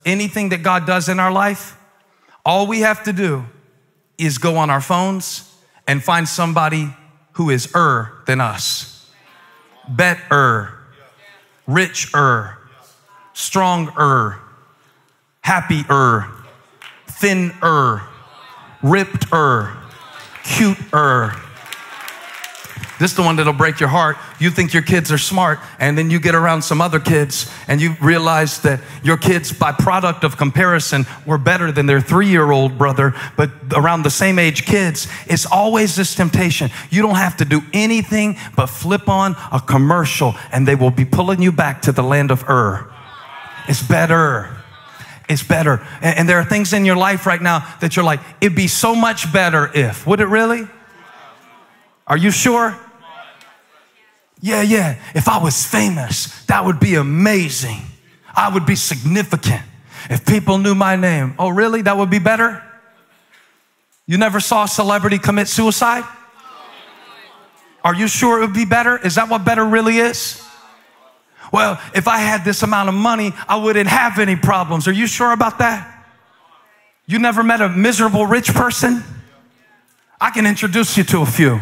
anything that God does in our life, all we have to do is go on our phones and find somebody who is than us. Better, richer, stronger, happier, thinner, rippeder, cuter. This is the one that'll break your heart. You think your kids are smart, and then you get around some other kids, and you realize that your kids, by product of comparison, were better than their 3-year-old brother, but around the same age kids, it's always this temptation. You don't have to do anything but flip on a commercial, and they will be pulling you back to the land of It's better. It's better. And there are things in your life right now that you're like, it'd be so much better if. Would it really? Are you sure? Yeah. If I was famous, that would be amazing. I would be significant. If people knew my name. Oh, really? That would be better? You never saw a celebrity commit suicide? Are you sure it would be better? Is that what better really is? Well, if I had this amount of money, I wouldn't have any problems. Are you sure about that? You never met a miserable rich person? I can introduce you to a few.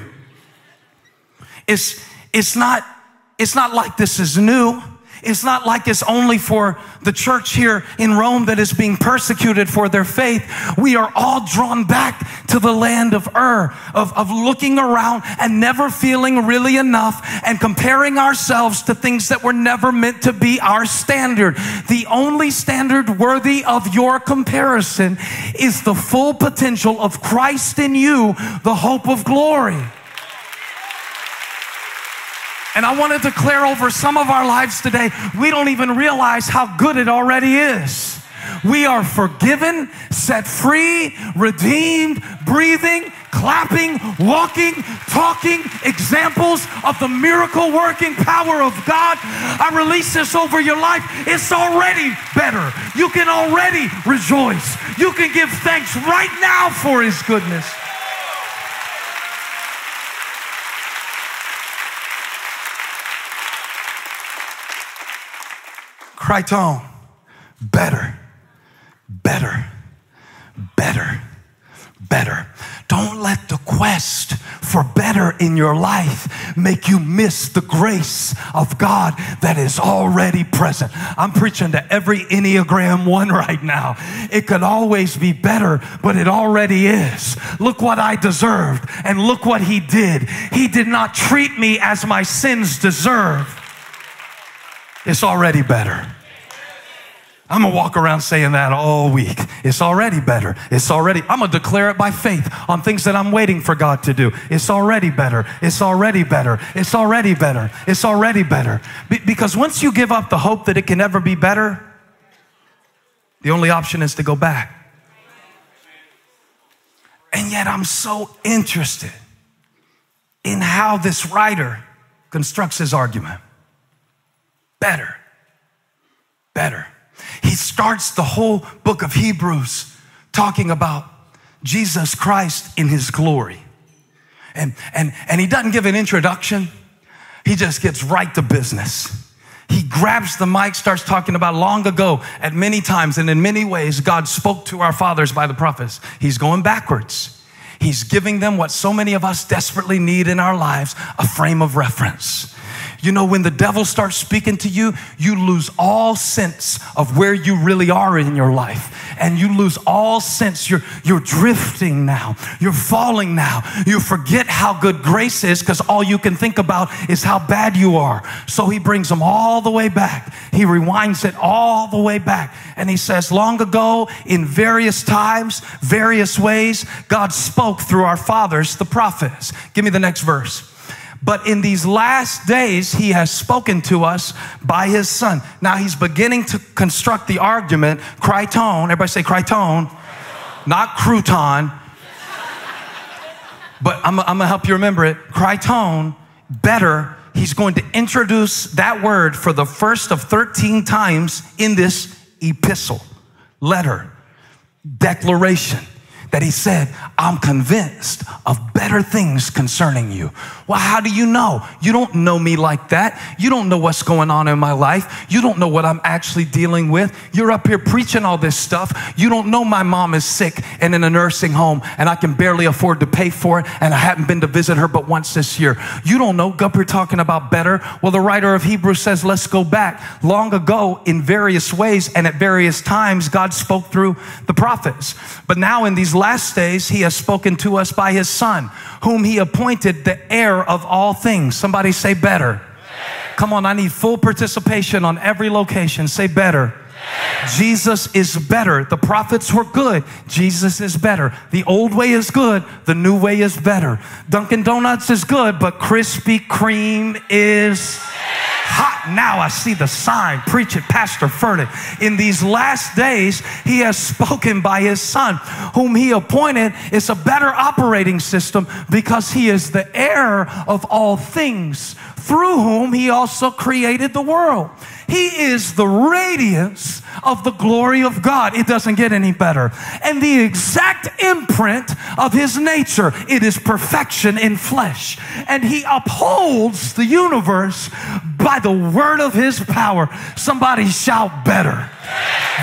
It's not like this is new. It's not like it's only for the church here in Rome that is being persecuted for their faith. We are all drawn back to the land of of looking around and never feeling really enough and comparing ourselves to things that were never meant to be our standard. The only standard worthy of your comparison is the full potential of Christ in you, the hope of glory. And I want to declare over some of our lives today, we don't even realize how good it already is. We are forgiven, set free, redeemed, breathing, clapping, walking, talking, examples of the miracle working power of God. I release this over your life. It's already better. You can already rejoice. You can give thanks right now for His goodness. Criton, better, better, better, better. Don't let the quest for better in your life make you miss the grace of God that is already present. I'm preaching to every Enneagram 1 right now. It could always be better, but it already is. Look what I deserved, and look what He did. He did not treat me as my sins deserve. It's already better. I'm going to walk around saying that all week. It's already better. It's already, I'm going to declare it by faith on things that I'm waiting for God to do. It's already better. It's already better. It's already better. It's already better. Because once you give up the hope that it can never be better, the only option is to go back. And yet I'm so interested in how this writer constructs his argument. Better. Better. He starts the whole book of Hebrews talking about Jesus Christ in His glory. And he doesn't give an introduction. He just gets right to business. He grabs the mic, starts talking about long ago, at many times and in many ways, God spoke to our fathers by the prophets. He's going backwards. He's giving them what so many of us desperately need in our lives, a frame of reference. You know, when the devil starts speaking to you, you lose all sense of where you really are in your life. And you lose all sense. You're drifting now. You're falling now. You forget how good grace is because all you can think about is how bad you are. So he brings them all the way back. He rewinds it all the way back. And he says, long ago, in various times, various ways, God spoke through our fathers, the prophets. Give me the next verse. But in these last days, He has spoken to us by His Son. Now he's beginning to construct the argument, Criton, everybody say Criton, not crouton, but I'm gonna help you remember it. Criton, better. He's going to introduce that word for the first of 13 times in this epistle, letter, declaration, that he said, I'm convinced of better. better things concerning you. Well, how do you know? You don't know me like that. You don't know what's going on in my life. You don't know what I'm actually dealing with. You're up here preaching all this stuff. You don't know my mom is sick and in a nursing home and I can barely afford to pay for it and I haven't been to visit her but once this year. You don't know. Up here talking about better. Well, the writer of Hebrews says, let's go back. Long ago, in various ways and at various times, God spoke through the prophets. But now in these last days, he has spoken to us by his Son, whom he appointed the heir of all things. Somebody say better. Come on, I need full participation on every location. Say better. Jesus is better. The prophets were good. Jesus is better. The old way is good. The new way is better. Dunkin' Donuts is good, but Krispy Kreme is hot. Now I see the sign. Preach it, Pastor Furtick. In these last days, he has spoken by his Son, whom he appointed. It's a better operating system because he is the heir of all things, through whom he also created the world. He is the radiance of the glory of God. It doesn't get any better. And the exact imprint of his nature. It is perfection in flesh. And he upholds the universe by the word of his power. Somebody shout better.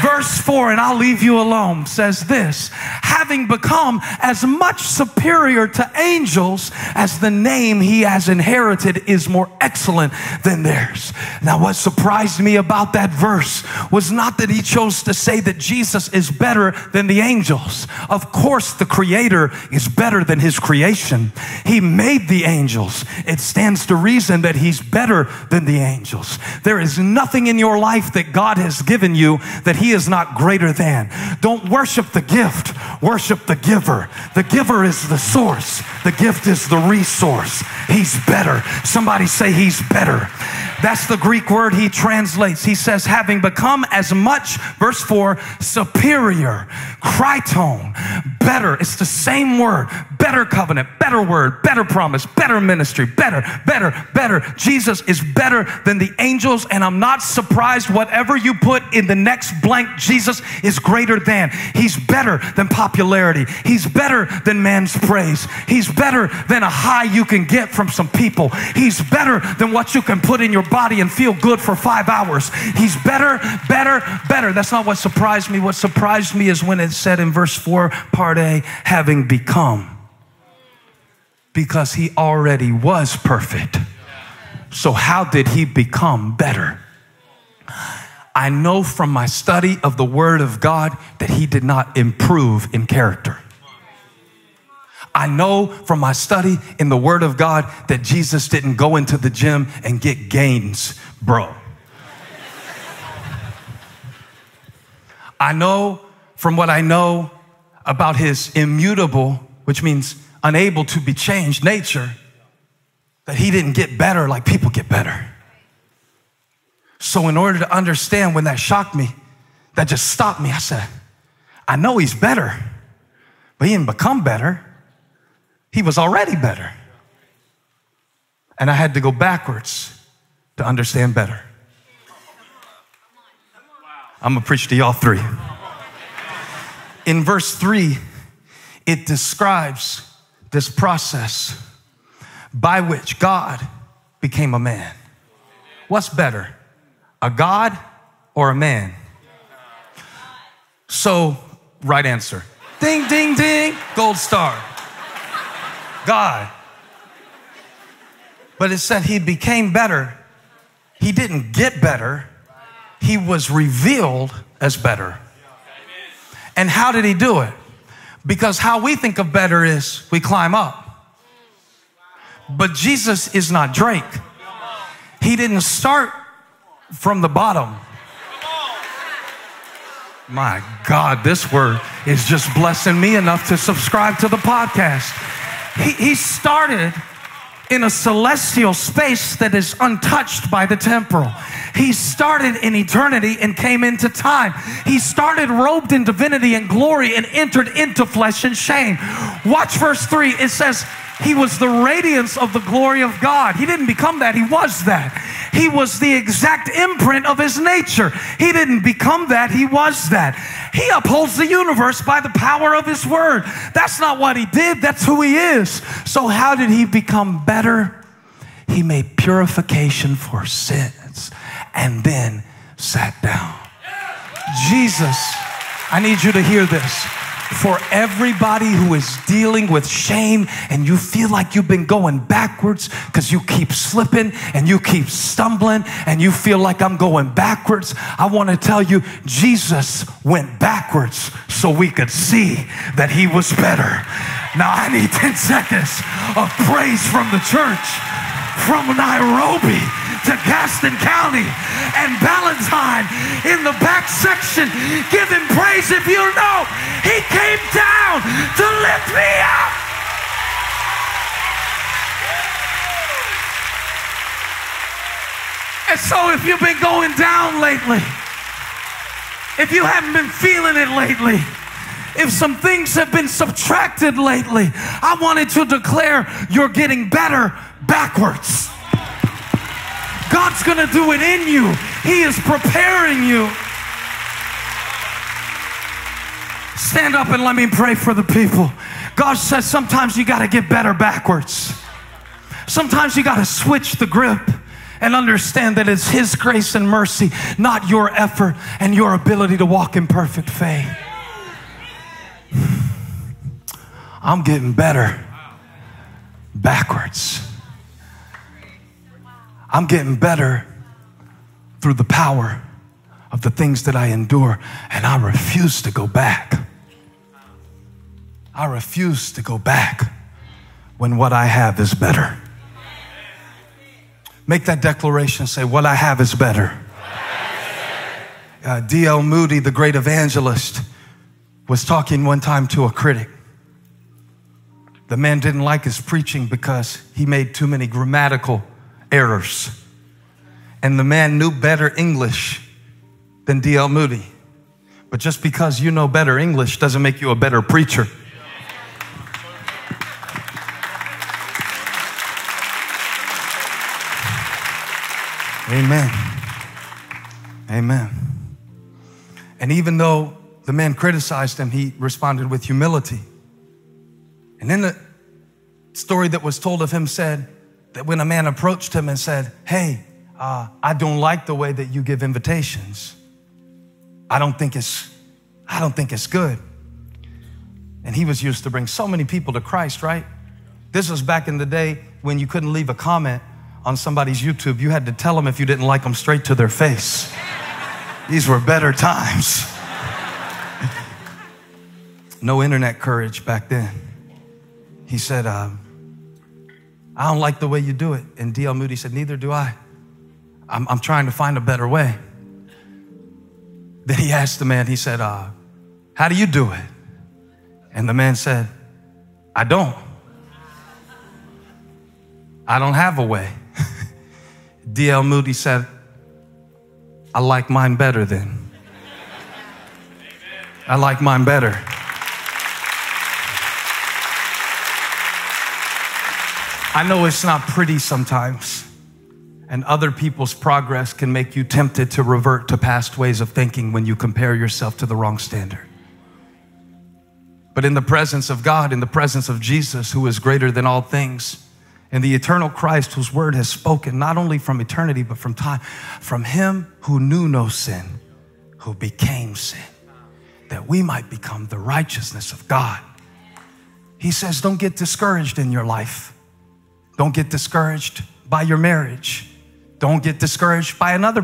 Verse 4, and I'll leave you alone, says this: having become as much superior to angels as the name he has inherited is more excellent than theirs. Now, what surprised me about that verse was not that he chose to say that Jesus is better than the angels. Of course, the Creator is better than his creation. He made the angels. It stands to reason that he's better than the angels. There is nothing in your life that God has given you that he is not greater than. Don't worship the gift, worship the giver. The giver is the source. The gift is the resource. He's better. Somebody say he's better. That's the Greek word he translates. He says, having become as much, verse 4, superior, kriton, better. It's the same word. Better covenant, better word, better promise, better ministry, better, better, better. Jesus is better than the angels, and I'm not surprised whatever you put in the next blank, Jesus is greater than. He's better than popularity. He's better than man's praise. He's better than a high you can get from some people. He's better than what you can put in your body and feel good for 5 hours. He's better, better, better. That's not what surprised me. What surprised me is when it said in verse 4, part A, having become. Because he already was perfect. So how did he become better? I know from my study of the Word of God that he did not improve in character. I know from my study in the Word of God that Jesus didn't go into the gym and get gains, bro. I know from what I know about his immutable, which means unable to be changed nature, that he didn't get better like people get better. So in order to understand, when that shocked me, that just stopped me. I said, I know he's better, but he didn't become better. He was already better. And I had to go backwards to understand better. I'm going to preach to y'all 3. In verse 3, it describes this process by which God became a man. What's better, a God or a man? So, right answer. Ding, ding, ding, gold star. God. But it said he became better. He didn't get better. He was revealed as better. And how did he do it? Because how we think of better is we climb up. But Jesus is not Drake. He didn't start from the bottom. My God, this word is just blessing me enough to subscribe to the podcast. He started in a celestial space that is untouched by the temporal. He started in eternity and came into time. He started robed in divinity and glory and entered into flesh and shame. Watch verse 3. It says, he was the radiance of the glory of God. He didn't become that. He was that. He was the exact imprint of his nature. He didn't become that. He was that. He upholds the universe by the power of his word. That's not what he did. That's who he is. So how did he become better? He made purification for sins and then sat down. Jesus, I need you to hear this. For everybody who is dealing with shame and you feel like you've been going backwards because you keep slipping and you keep stumbling and you feel like I'm going backwards, I want to tell you, Jesus went backwards so we could see that he was better. Now I need 10 seconds of praise from the church, from Nairobi to Gaston County and Ballantyne in the back section. Give him praise if you know he came down to lift me up. And so if you've been going down lately, if you haven't been feeling it lately, if some things have been subtracted lately, I wanted to declare you're getting better backwards. God's going to do it in you. He is preparing you. Stand up and let me pray for the people. God says sometimes you got to get better backwards. Sometimes you got to switch the grip and understand that it's his grace and mercy, not your effort and your ability to walk in perfect faith. I'm getting better backwards. I'm getting better through the power of the things that I endure, and I refuse to go back. I refuse to go back when what I have is better. Make that declaration. Say, what I have is better. D.L. Moody, the great evangelist, was talking one time to a critic. The man didn't like his preaching because he made too many grammatical errors. And the man knew better English than D.L. Moody. But just because you know better English doesn't make you a better preacher. Amen. Amen. And even though the man criticized him, he responded with humility. And then the story that was told of him said that when a man approached him and said, hey, I don't like the way that you give invitations. I don't think it's good. And he was used to bring so many people to Christ, right? This was back in the day when you couldn't leave a comment on somebody's YouTube. You had to tell them if you didn't like them straight to their face. These were better times. No internet courage back then. He said, I don't like the way you do it. And D.L. Moody said, neither do I. I'm trying to find a better way. Then he asked the man, he said, how do you do it? And the man said, I don't have a way. D.L. Moody said, I like mine better then. I like mine better. I know it's not pretty sometimes, and other people's progress can make you tempted to revert to past ways of thinking when you compare yourself to the wrong standard. But in the presence of God, in the presence of Jesus, who is greater than all things, and the eternal Christ whose word has spoken not only from eternity but from time, from him who knew no sin, who became sin, that we might become the righteousness of God. He says, don't get discouraged in your life. Don't get discouraged by your marriage. Don't get discouraged by another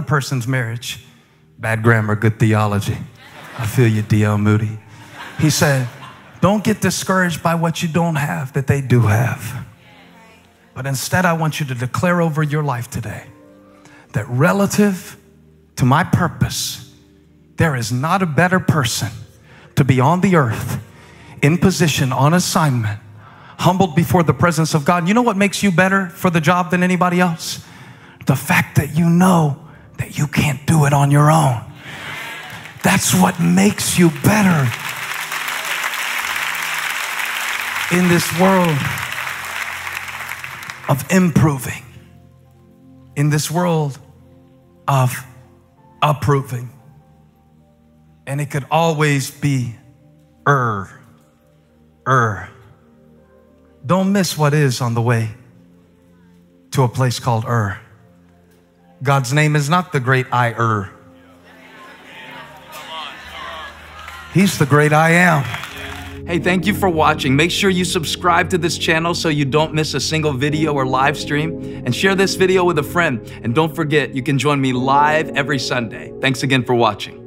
person's marriage. Bad grammar, good theology. I feel you, D.L. Moody. He said, don't get discouraged by what you don't have that they do have. But instead, I want you to declare over your life today that relative to my purpose, there is not a better person to be on the earth, in position, on assignment, humbled before the presence of God. You know what makes you better for the job than anybody else? The fact that you know that you can't do it on your own. That's what makes you better in this world of improving. in this world of approving. And it could always be Don't miss what is on the way to a place called God's name is not the great I. He's the great I am. Hey, thank you for watching. Make sure you subscribe to this channel so you don't miss a single video or live stream, and share this video with a friend. And don't forget, you can join me live every Sunday. Thanks again for watching.